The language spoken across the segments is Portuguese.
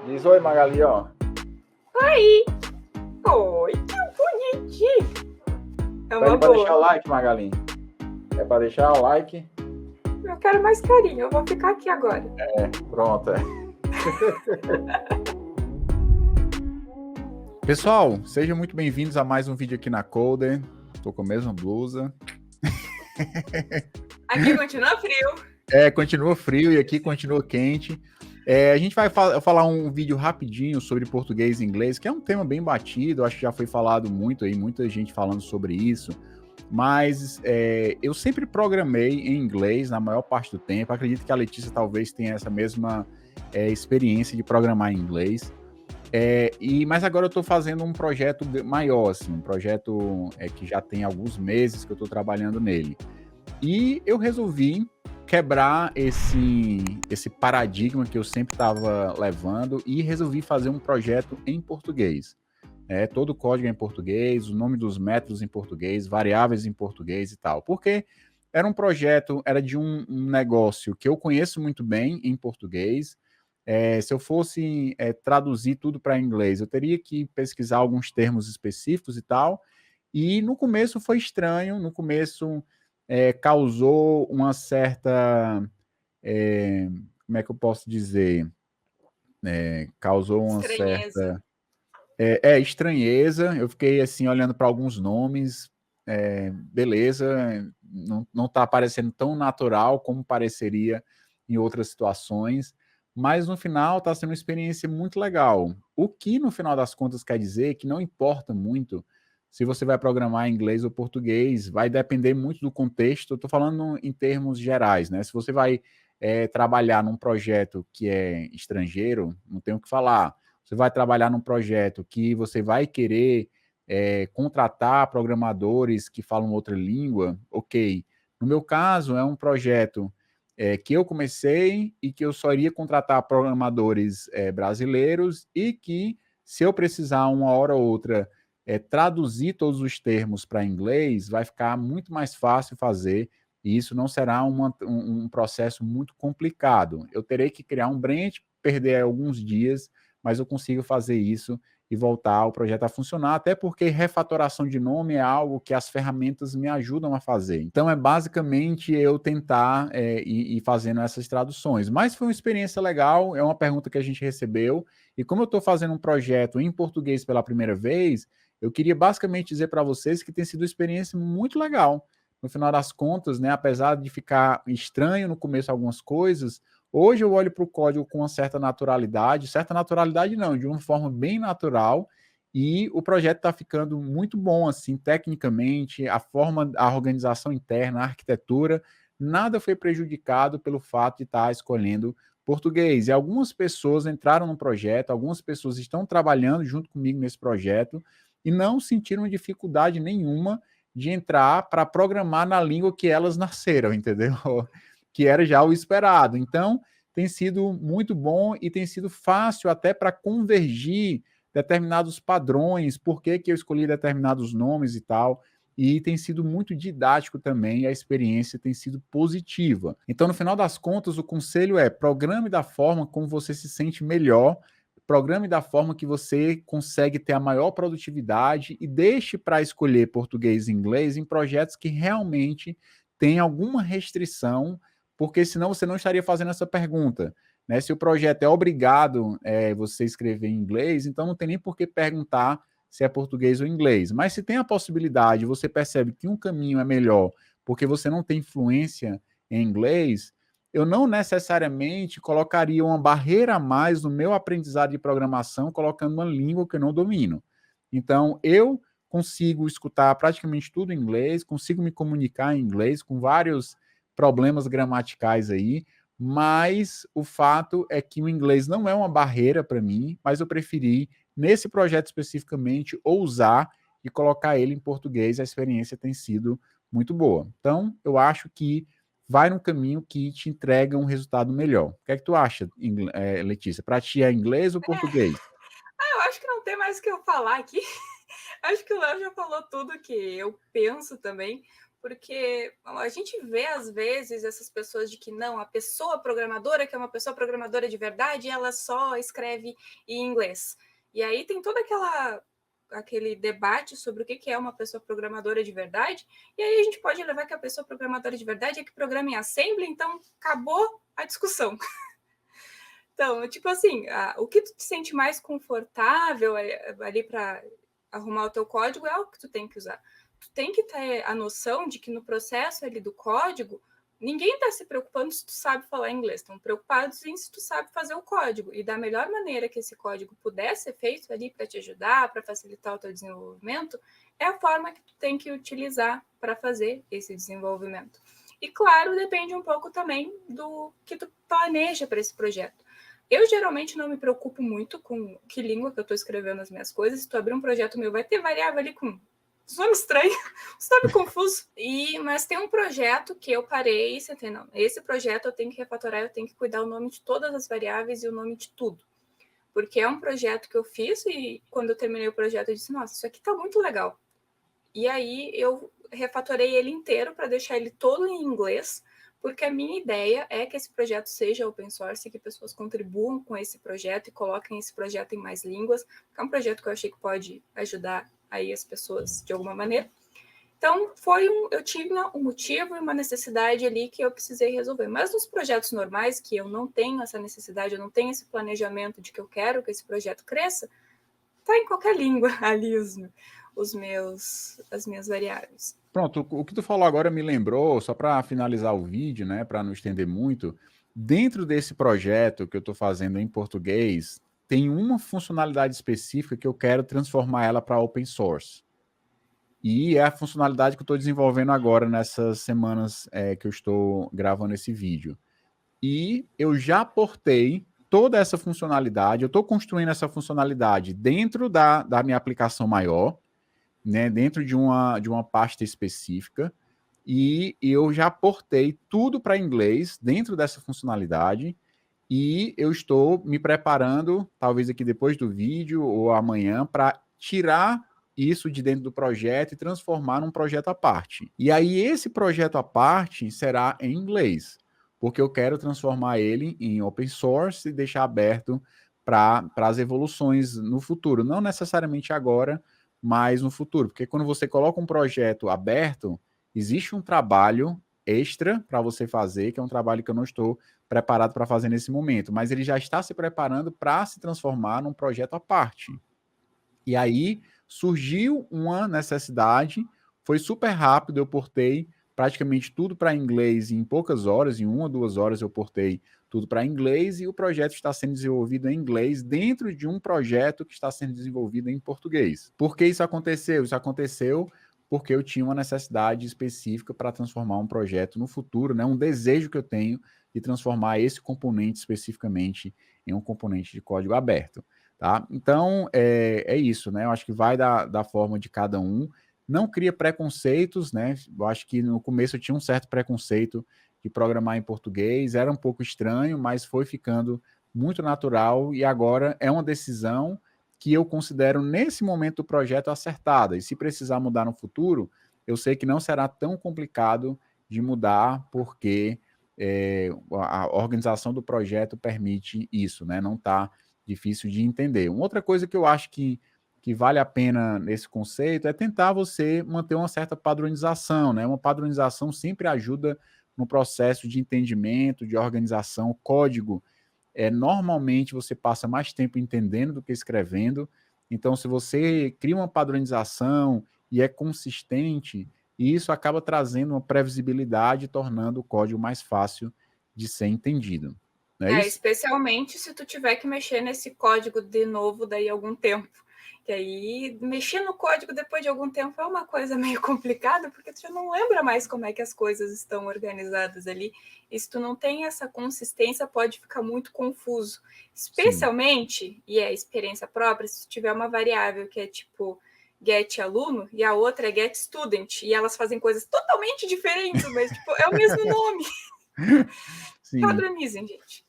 Diz oi, Magali, ó. Oi! Oi, que bonitinho! É uma Pede pra deixar o boa. like, Magali. É pra deixar o like? Eu quero mais carinho, eu vou ficar aqui agora. Pronto. Pessoal, sejam muito bem-vindos a mais um vídeo aqui na Coder. Tô com a mesma blusa. Aqui continua frio. Continua frio e aqui continua quente. A gente vai falar um vídeo rapidinho sobre português e inglês, que é um tema bem batido, acho que já foi falado muito aí, muita gente falando sobre isso, mas eu sempre programei em inglês na maior parte do tempo. Acredito que a Letícia talvez tenha essa mesma experiência de programar em inglês. Mas agora eu estou fazendo um projeto maior, assim, um projeto que já tem alguns meses que eu estou trabalhando nele. E eu resolvi quebrar esse paradigma que eu sempre estava levando e resolvi fazer um projeto em português. Todo o código é em português, o nome dos métodos em português, variáveis em português e tal. Porque era um projeto, era de um negócio que eu conheço muito bem em português. Se eu fosse traduzir tudo para inglês, eu teria que pesquisar alguns termos específicos e tal. E no começo foi estranho, no começo causou uma certa. Como é que eu posso dizer? Causou uma Estranheza. certa estranheza. Eu fiquei assim, olhando para alguns nomes. Beleza, não está parecendo tão natural como pareceria em outras situações, mas no final está sendo uma experiência muito legal. O que no final das contas quer dizer que não importa muito se você vai programar em inglês ou português, vai depender muito do contexto. Eu estou falando em termos gerais, né? Se você vai trabalhar num projeto que é estrangeiro, não tem o que falar. Você vai trabalhar num projeto que você vai querer contratar programadores que falam outra língua, ok. No meu caso, é um projeto que eu comecei e que eu só iria contratar programadores brasileiros e que, se eu precisar uma hora ou outra traduzir todos os termos para inglês, vai ficar muito mais fácil fazer e isso não será um processo muito complicado. Eu terei que criar um branch, perder alguns dias, mas eu consigo fazer isso e voltar o projeto a funcionar, até porque refatoração de nome é algo que as ferramentas me ajudam a fazer. Então, é basicamente eu tentar ir fazendo essas traduções. Mas foi uma experiência legal, é uma pergunta que a gente recebeu, e como eu estou fazendo um projeto em português pela primeira vez, eu queria basicamente dizer para vocês que tem sido uma experiência muito legal. No final das contas, né, apesar de ficar estranho no começo algumas coisas, hoje eu olho para o código com uma certa naturalidade não, de uma forma bem natural, e o projeto está ficando muito bom, assim, tecnicamente, a forma, a organização interna, a arquitetura, nada foi prejudicado pelo fato de estar escolhendo português. E algumas pessoas entraram no projeto, algumas pessoas estão trabalhando junto comigo nesse projeto e não sentiram dificuldade nenhuma de entrar para programar na língua que elas nasceram, entendeu? Que era já o esperado. Então, tem sido muito bom e tem sido fácil até para convergir determinados padrões, por que eu escolhi determinados nomes e tal. E tem sido muito didático também, e a experiência tem sido positiva. Então, no final das contas, o conselho é: programe da forma como você se sente melhor, programe da forma que você consegue ter a maior produtividade e deixe para escolher português e inglês em projetos que realmente têm alguma restrição, porque senão você não estaria fazendo essa pergunta. Né? Se o projeto é obrigado você escrever em inglês, então não tem nem por que perguntar se é português ou inglês. Mas se tem a possibilidade, você percebe que um caminho é melhor porque você não tem fluência em inglês, eu não necessariamente colocaria uma barreira a mais no meu aprendizado de programação colocando uma língua que eu não domino. Então, eu consigo escutar praticamente tudo em inglês, consigo me comunicar em inglês com vários problemas gramaticais aí, mas o fato é que o inglês não é uma barreira para mim, mas eu preferi, nesse projeto especificamente, ousar e colocar ele em português. A experiência tem sido muito boa. Então, eu acho que vai num caminho que te entrega um resultado melhor. O que é que tu acha, Letícia? Para ti é inglês ou português? Eu acho que não tem mais o que eu falar aqui. Acho que o Léo já falou tudo que eu penso também. porque a gente vê, às vezes, essas pessoas de que não, a pessoa programadora, que é uma pessoa programadora de verdade, ela só escreve em inglês. E aí tem toda aquele debate sobre o que é uma pessoa programadora de verdade, e aí a gente pode levar que a pessoa programadora de verdade é que programa em assembly, então acabou a discussão. Então, tipo assim, o que tu te sente mais confortável ali para arrumar o teu código é o que tu tem que usar. Tu tem que ter a noção de que no processo ali do código, ninguém está se preocupando se tu sabe falar inglês, estão preocupados em se tu sabe fazer o código. E da melhor maneira que esse código puder ser feito ali para te ajudar, para facilitar o teu desenvolvimento, é a forma que tu tem que utilizar para fazer esse desenvolvimento. E claro, depende um pouco também do que tu planeja para esse projeto. Eu geralmente não me preocupo muito com que língua que eu estou escrevendo as minhas coisas. Se tu abrir um projeto meu, vai ter variável ali com nome estranho, nome confuso. Mas tem um projeto que eu parei e sentei, não, esse projeto eu tenho que refatorar, eu tenho que cuidar o nome de todas as variáveis e o nome de tudo. Porque é um projeto que eu fiz e quando eu terminei o projeto eu disse, nossa, isso aqui tá muito legal. E aí eu refatorei ele inteiro para deixar ele todo em inglês, porque a minha ideia é que esse projeto seja open source, que pessoas contribuam com esse projeto e coloquem esse projeto em mais línguas, é um projeto que eu achei que pode ajudar aí as pessoas de alguma maneira. Então, eu tive um motivo e uma necessidade ali que eu precisei resolver. Mas nos projetos normais, que eu não tenho essa necessidade, eu não tenho esse planejamento de que eu quero que esse projeto cresça, tá em qualquer língua ali as minhas variáveis. Pronto, o que tu falou agora me lembrou, só para finalizar o vídeo, né, para não estender muito, dentro desse projeto que eu estou fazendo em português, tem uma funcionalidade específica que eu quero transformar ela para open source. E é a funcionalidade que eu estou desenvolvendo agora nessas semanas que eu estou gravando esse vídeo. E eu já portei toda essa funcionalidade, eu estou construindo essa funcionalidade dentro da minha aplicação maior, né, dentro de uma pasta específica, e eu já portei tudo para inglês dentro dessa funcionalidade, e eu estou me preparando, talvez aqui depois do vídeo ou amanhã, para tirar isso de dentro do projeto e transformar num projeto à parte. E aí esse projeto à parte será em inglês, porque eu quero transformar ele em open source e deixar aberto para as evoluções no futuro, não necessariamente agora, mas no futuro, porque quando você coloca um projeto aberto, existe um trabalho extra para você fazer, que é um trabalho que eu não estou preparado para fazer nesse momento, mas ele já está se preparando para se transformar num projeto à parte. E aí surgiu uma necessidade, foi super rápido, eu portei praticamente tudo para inglês em poucas horas, em 1 ou 2 horas eu portei tudo para inglês e o projeto está sendo desenvolvido em inglês dentro de um projeto que está sendo desenvolvido em português. Por que isso aconteceu? Isso aconteceu porque eu tinha uma necessidade específica para transformar um projeto no futuro, né? Um desejo que eu tenho de transformar esse componente especificamente em um componente de código aberto. Tá? Então, é isso, né? Eu acho que vai da forma de cada um. Não cria preconceitos, né? Eu acho que no começo eu tinha um certo preconceito de programar em português, era um pouco estranho, mas foi ficando muito natural e agora é uma decisão que eu considero nesse momento do projeto acertada. E se precisar mudar no futuro, eu sei que não será tão complicado de mudar, porque a organização do projeto permite isso, né? Não está difícil de entender. Uma outra coisa que eu acho que vale a pena nesse conceito é tentar você manter uma certa padronização, né? Uma padronização sempre ajuda no processo de entendimento, de organização. O código, normalmente você passa mais tempo entendendo do que escrevendo. Então, se você cria uma padronização e é consistente, isso acaba trazendo uma previsibilidade, tornando o código mais fácil de ser entendido. Não é isso? Especialmente se tu tiver que mexer nesse código de novo daí algum tempo. Que aí mexer no código depois de algum tempo é uma coisa meio complicada, porque tu já não lembra mais como é que as coisas estão organizadas ali. E se tu não tem essa consistência, pode ficar muito confuso. Especialmente, sim, e é experiência própria, se tu tiver uma variável que é tipo get aluno e a outra é get student, e elas fazem coisas totalmente diferentes, mas tipo, é o mesmo nome. Sim. Padronizem, gente.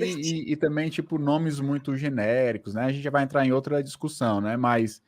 E também, tipo, nomes muito genéricos, né? A gente já vai entrar em outra discussão, né? Mas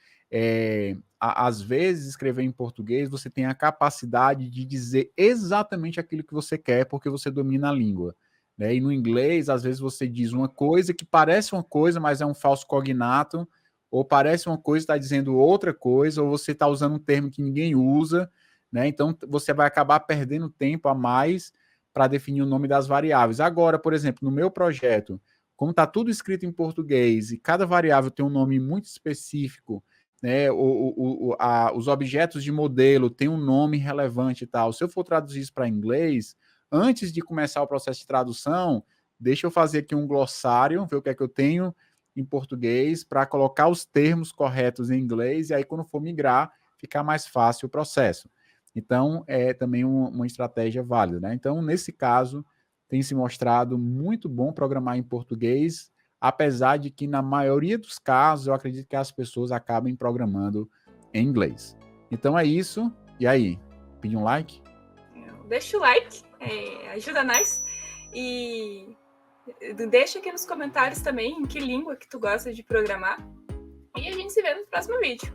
às vezes, escrever em português, você tem a capacidade de dizer exatamente aquilo que você quer, porque você domina a língua. Né? E no inglês, às vezes, você diz uma coisa que parece uma coisa, mas é um falso cognato, ou parece uma coisa e está dizendo outra coisa, ou você está usando um termo que ninguém usa, né? Então, você vai acabar perdendo tempo a mais para definir o nome das variáveis. Agora, por exemplo, no meu projeto, como está tudo escrito em português e cada variável tem um nome muito específico, né, os objetos de modelo têm um nome relevante e tal. Se eu for traduzir isso para inglês, antes de começar o processo de tradução, deixa eu fazer aqui um glossário, ver o que é que eu tenho em português, para colocar os termos corretos em inglês, e aí quando for migrar, ficar mais fácil o processo. Então, é também uma estratégia válida. Né? Então, nesse caso, tem se mostrado muito bom programar em português, apesar de que, na maioria dos casos, eu acredito que as pessoas acabem programando em inglês. Então é isso. E aí? Pede um like? Deixa o like, ajuda nós. E deixa aqui nos comentários também em que língua que tu gosta de programar. E a gente se vê no próximo vídeo.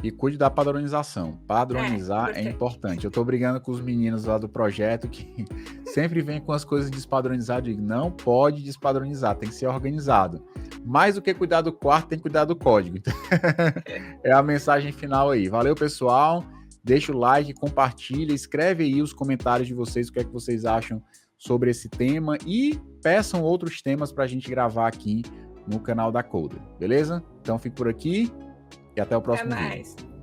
E cuide da padronização. Padronizar é importante. Eu estou brigando com os meninos lá do projeto que sempre vem com as coisas despadronizadas. Eu digo, não pode despadronizar, tem que ser organizado. Mais do que cuidar do quarto, tem que cuidar do código. É a mensagem final aí. Valeu, pessoal. Deixa o like, compartilha, escreve aí os comentários de vocês, o que é que vocês acham sobre esse tema e peçam outros temas para a gente gravar aqui no canal da Coder, beleza? Então fico por aqui. E até o próximo vídeo.